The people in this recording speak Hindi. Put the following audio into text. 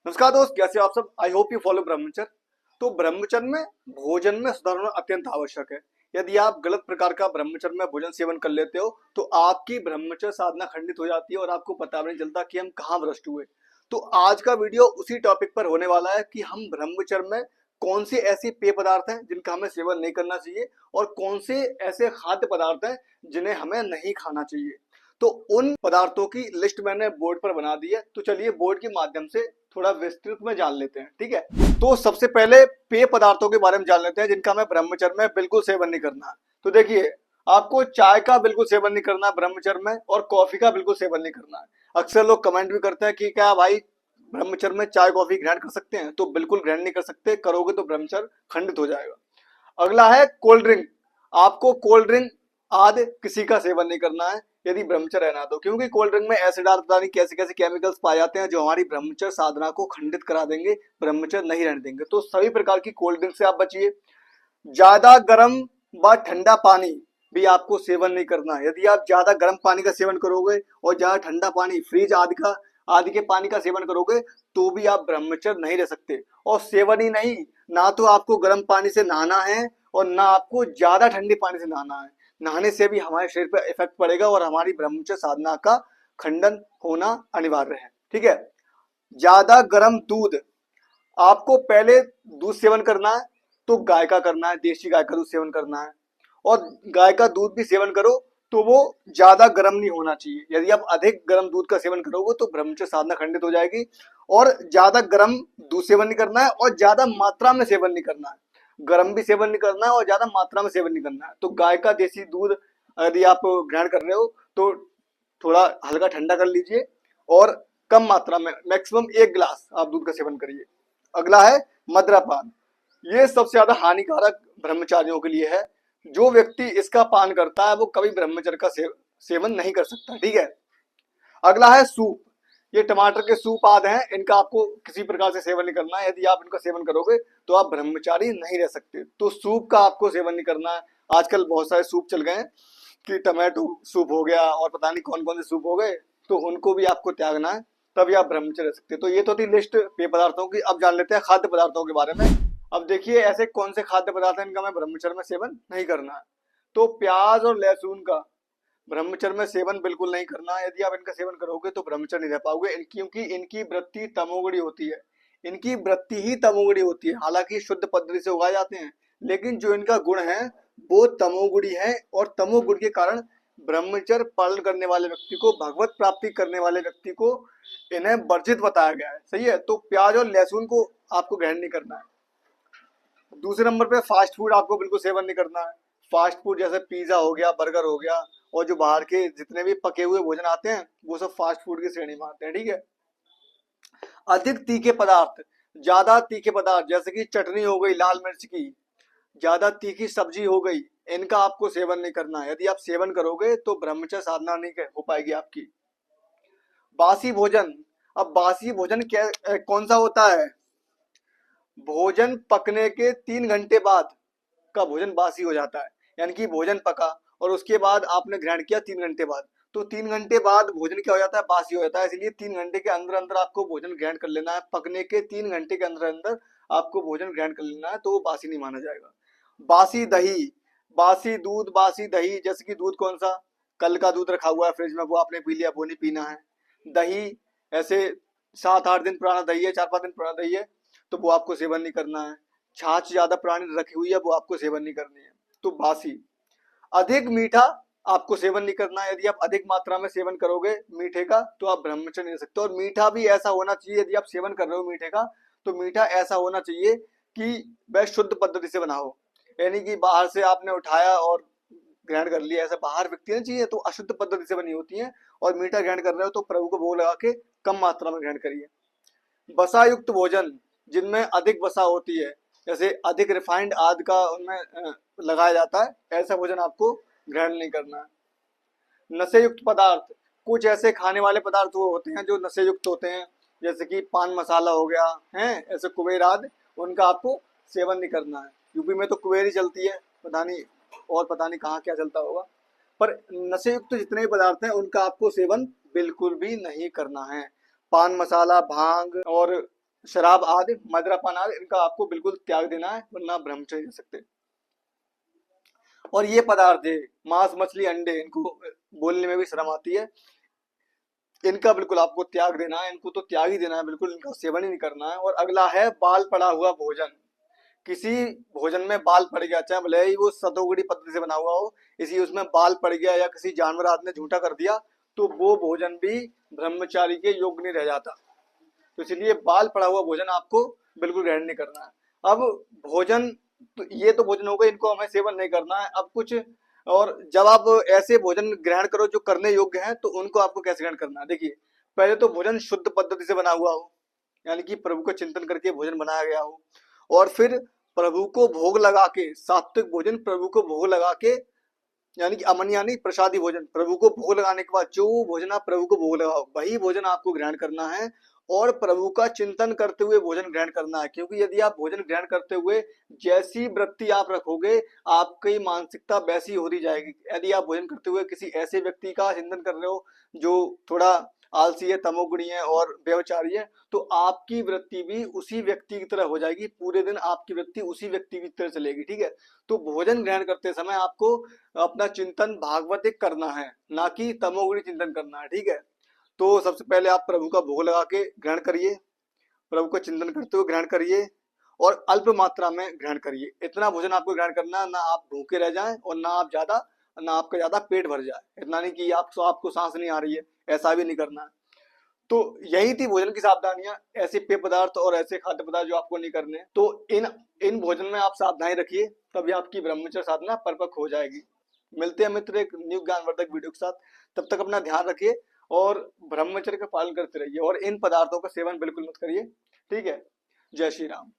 नमस्कार दोस्त, कैसे हो आप सब। आई होप यू फॉलो ब्रह्मचर्य। तो ब्रह्मचर्य में भोजन में सुधार होना अत्यंत आवश्यक है। यदि आप गलत प्रकार का ब्रह्मचर्य में भोजन सेवन कर लेते हो तो आपकी ब्रह्मचर्य साधना खंडित हो जाती है और आपको पता भी नहीं चलता कि हम कहाँ भ्रष्ट हुए। तो आज का वीडियो उसी टॉपिक पर होने वाला है कि हम ब्रह्मचर्य में कौन से ऐसे पेय पदार्थ हैं जिनका हमें सेवन नहीं करना चाहिए और कौन से ऐसे खाद्य पदार्थ हैं जिन्हें हमें नहीं खाना चाहिए। तो उन पदार्थों की लिस्ट मैंने बोर्ड पर बना दी है, तो चलिए बोर्ड के माध्यम से थोड़ा विस्तृत में जान लेते हैं। ठीक है, तो सबसे पहले पेय पदार्थों के बारे में जान लेते हैं जिनका हमें ब्रह्मचर्य में बिल्कुल सेवन नहीं करना है। तो देखिए, आपको चाय का बिल्कुल सेवन नहीं करना है ब्रह्मचर्य में, और कॉफी का बिल्कुल सेवन नहीं करना है। अक्सर लोग कमेंट भी करते हैं कि क्या भाई ब्रह्मचर्य में चाय कॉफी ग्रहण कर सकते हैं? तो बिल्कुल ग्रहण नहीं कर सकते, करोगे तो ब्रह्मचर्य खंडित हो जाएगा। अगला है कोल्ड ड्रिंक। आपको कोल्ड ड्रिंक आदि किसी का सेवन नहीं करना है यदि ब्रह्मचर्य रहना, तो क्योंकि कोल्ड ड्रिंक में ऐसे पता नहीं कैसे कैसे केमिकल्स पाए जाते हैं जो हमारी ब्रह्मचर्य साधना को खंडित करा देंगे, ब्रह्मचर्य नहीं रहने देंगे। तो सभी प्रकार की कोल्ड ड्रिंक से आप बचिए। ज्यादा गर्म व ठंडा पानी भी आपको सेवन नहीं करना है। यदि आप ज्यादा गर्म पानी का सेवन करोगे और ज्यादा ठंडा पानी फ्रिज आदि के पानी का सेवन करोगे तो भी आप ब्रह्मचर्य नहीं रह सकते। और सेवन ही नहीं, ना तो आपको गर्म पानी से नहाना है और ना आपको ज्यादा ठंडे पानी से नहाना है। नहाने से भी हमारे शरीर पर इफेक्ट पड़ेगा और हमारी ब्रह्मचर्य साधना का खंडन होना अनिवार्य है। ठीक है, ज्यादा गर्म दूध, आपको पहले दूध सेवन करना है तो गाय का करना है, देशी गाय का दूध सेवन करना है। और गाय का दूध भी सेवन करो तो वो ज्यादा गर्म नहीं होना चाहिए। यदि आप अधिक गर्म दूध का सेवन करोगे तो ब्रह्मचर्य साधना खंडित हो जाएगी। और ज्यादा गर्म दूध सेवन नहीं करना है और ज्यादा मात्रा में सेवन नहीं करना है। गर्म भी सेवन नहीं करना है और ज्यादा मात्रा में सेवन नहीं करना है। तो गाय का देसी दूध यदि आप ग्रहण कर रहे हो तो थोड़ा हल्का ठंडा कर लीजिए और कम मात्रा में, मैक्सिमम 1 गिलास आप दूध का सेवन करिए। अगला है मदिरापान। ये सबसे ज्यादा हानिकारक ब्रह्मचारियों के लिए है। जो व्यक्ति इसका पान करता है वो कभी ब्रह्मचर्य का सेवन नहीं कर सकता। ठीक है, अगला है सूप। ये टमाटर के सूप आदि हैं, इनका आपको किसी प्रकार से सेवन नहीं करना है। यदि आप इनका सेवन करोगे तो आप ब्रह्मचारी नहीं रह सकते। तो सूप का आपको सेवन नहीं करना है। आजकल बहुत सारे सूप चल गए हैं कि टमाटो सूप हो गया और पता नहीं कौन कौन से सूप हो गए, तो उनको भी आपको त्यागना है, तभी आप ब्रह्मचर्य रह सकते। तो ये तो थी लिस्ट पेय पदार्थों की। अब जान लेते हैं खाद्य पदार्थों के बारे में। अब देखिए, ऐसे कौन से खाद्य पदार्थ हैं इनका हमें ब्रह्मचर्य में सेवन नहीं करना है। तो प्याज और लहसुन का ब्रह्मचर्य में सेवन बिल्कुल नहीं करना है। यदि आप इनका सेवन करोगे तो ब्रह्मचर्य नहीं रह पाओगे, क्योंकि इनकी वृत्ति तमोगुणी होती है। इनकी वृत्ति ही तमोगुणी होती है। हालांकि शुद्ध पद्धति से उगाए जाते हैं, लेकिन जो इनका गुण है वो तमोगुणी है। और तमोगुण के कारण ब्रह्मचर्य पालन करने वाले व्यक्ति को, भगवत प्राप्ति करने वाले व्यक्ति को इन्हें वर्जित बताया गया है। सही है, तो प्याज और लहसुन को आपको ग्रहण नहीं करना है। दूसरे नंबर पे फास्ट फूड आपको बिल्कुल सेवन नहीं करना है। फास्ट फूड जैसे पिज्जा हो गया, बर्गर हो गया, और जो बाहर के जितने भी पके हुए भोजन आते हैं वो सब फास्ट फूड की श्रेणी में आते हैं। ठीक है, अधिक तीखे पदार्थ, ज्यादा तीखे पदार्थ जैसे कि चटनी हो गई लाल मिर्च की, ज्यादा तीखी सब्जी हो गई, इनका आपको सेवन नहीं करना है। यदि आप सेवन करोगे तो ब्रह्मचर्य साधना नहीं हो पाएगी आपकी। बासी भोजन, अब बासी भोजन क्या कौन सा होता है? भोजन पकने के 3 घंटे बाद का भोजन बासी हो जाता है। यानी कि भोजन पका और उसके बाद आपने ग्रहण किया 3 घंटे बाद, तो 3 घंटे बाद भोजन क्या हो जाता है? बासी हो जाता है। इसलिए 3 घंटे के अंदर अंदर आपको भोजन ग्रहण कर लेना है। पकने के 3 घंटे के अंदर अंदर आपको भोजन ग्रहण कर लेना है, तो वो बासी नहीं माना जाएगा। बासी दही, बासी दूध, बासी दही, जैसे कि दूध कौन सा? कल का दूध रखा हुआ है फ्रिज में, वो आपने पी लिया, वो नहीं पीना है। दही ऐसे 7-8 दिन पुराना दही है, 4-5 दिन पुराना दही है, तो वो आपको सेवन नहीं करना है। छाछ ज्यादा पुरानी रखी हुई है, वो आपको सेवन नहीं करनी है। तो बासी। अधिक मीठा आपको सेवन नहीं करना है। यदि आप अधिक मात्रा में सेवन करोगे मीठे का तो आप ब्रह्मचर्य नहीं रह सकते। और मीठा भी ऐसा होना चाहिए, यदि आप सेवन कर रहे हो मीठे का, तो मीठा ऐसा होना चाहिए कि वह शुद्ध पद्धति से बना हो। यानी कि बाहर से आपने उठाया और ग्रहण कर लिया, ऐसा बाहर बिकती नहीं चाहिए, तो अशुद्ध पद्धति से बनी होती है। और मीठा ग्रहण कर रहे हो तो प्रभु को भोग लगा के कम मात्रा में ग्रहण करिए। वसा युक्त भोजन, जिनमें अधिक वसा होती है, जैसे अधिक रिफाइंड आदि का उनमें लगाया जाता है, ऐसा भोजन आपको ग्रहण नहीं करना है। नशे युक्त पदार्थ, कुछ ऐसे खाने वाले पदार्थ वो होते हैं जो नशे युक्त होते हैं, जैसे कि पान मसाला हो गया है, ऐसे कुबेर आदि, उनका आपको सेवन नहीं करना है। यूपी में तो कुबेर ही चलती है, पता नहीं और पता नहीं कहाँ क्या चलता होगा, पर नशे युक्त जितने भी पदार्थ हैं उनका आपको सेवन बिल्कुल भी नहीं करना है। पान मसाला, भांग और शराब आदि, मदिरापान आदि, इनका आपको बिल्कुल त्याग देना है, वरना आप ब्रह्मचर्य रह सकते। और ये पदार्थ है मांस मछली अंडे, इनको बोलने में भी शर्म आती है, इनका बिल्कुल आपको त्याग देना है, इनको तो त्याग ही देना है, बिल्कुल इनका सेवन ही नहीं करना है। और अगला है बाल पड़ा हुआ भोजन। किसी भोजन में बाल पड़ गया, चाहे भले ही वो सतोगुड़ी पद्धति से बना हुआ हो, इसी उसमें बाल पड़ गया या किसी जानवर आदि ने झूठा कर दिया, तो वो भोजन भी ब्रह्मचारी के योग्य नहीं रह जाता। तो इसलिए बाल पड़ा हुआ भोजन आपको बिल्कुल ग्रहण नहीं करना है। अब भोजन, तो ये तो भोजन हो गए, इनको हमें सेवन नहीं करना है। अब कुछ और, जब आप ऐसे भोजन ग्रहण करो जो करने योग्य हैं, तो उनको आपको कैसे ग्रहण करना है? देखिए, पहले तो भोजन शुद्ध पद्धति से बना हुआ हो, यानी कि प्रभु का चिंतन करके भोजन बनाया गया हो। और फिर प्रभु को भोग लगा के, सात्विक भोजन प्रभु को भोग लगा के, यानी कि अमन यानी प्रसादी भोजन, प्रभु को भोग लगाने के बाद जो भोजन आप प्रभु को भोग लगाओ, वही भोजन आपको ग्रहण करना है। और प्रभु का चिंतन करते हुए भोजन ग्रहण करना है, क्योंकि यदि आप भोजन ग्रहण करते हुए जैसी वृत्ति आप रखोगे, आपकी मानसिकता वैसी होती जाएगी। यदि आप भोजन करते हुए किसी ऐसे व्यक्ति का चिंतन कर रहे हो जो थोड़ा आलसी है, तमोगुणी है और व्यभिचारी है, तो आपकी वृत्ति भी उसी व्यक्ति की तरह हो जाएगी, पूरे दिन आपकी वृत्ति उसी व्यक्ति की तरह चलेगी। ठीक है, तो भोजन ग्रहण करते समय आपको अपना चिंतन भागवतिक करना है, ना कि तमोगुणी चिंतन करना है। ठीक है, तो सबसे पहले आप प्रभु का भोग लगा के ग्रहण करिए, प्रभु का चिंतन करते हुए ग्रहण करिए, और अल्प मात्रा में ग्रहण करिए। इतना भोजन आपको ग्रहण करना, ना आप भूखे रह जाएं और ना आपका ज्यादा पेट भर जाए। इतना नहीं कि आपको सांस नहीं आ रही है, ऐसा भी नहीं करना है। तो यही थी भोजन की सावधानियां, ऐसे पेय पदार्थ और ऐसे खाद्य पदार्थ जो आपको नहीं करने। तो इन भोजन में आप सावधानी रखिए, तभी आपकी ब्रह्मचर्य साधना परिपक्व हो जाएगी। मिलते हैं मित्र एक न्यू ज्ञानवर्धक वीडियो के साथ, तब तक अपना ध्यान रखिए और ब्रह्मचर्य का पालन करते रहिए, और इन पदार्थों का सेवन बिल्कुल मत करिए। ठीक है, जय श्री राम।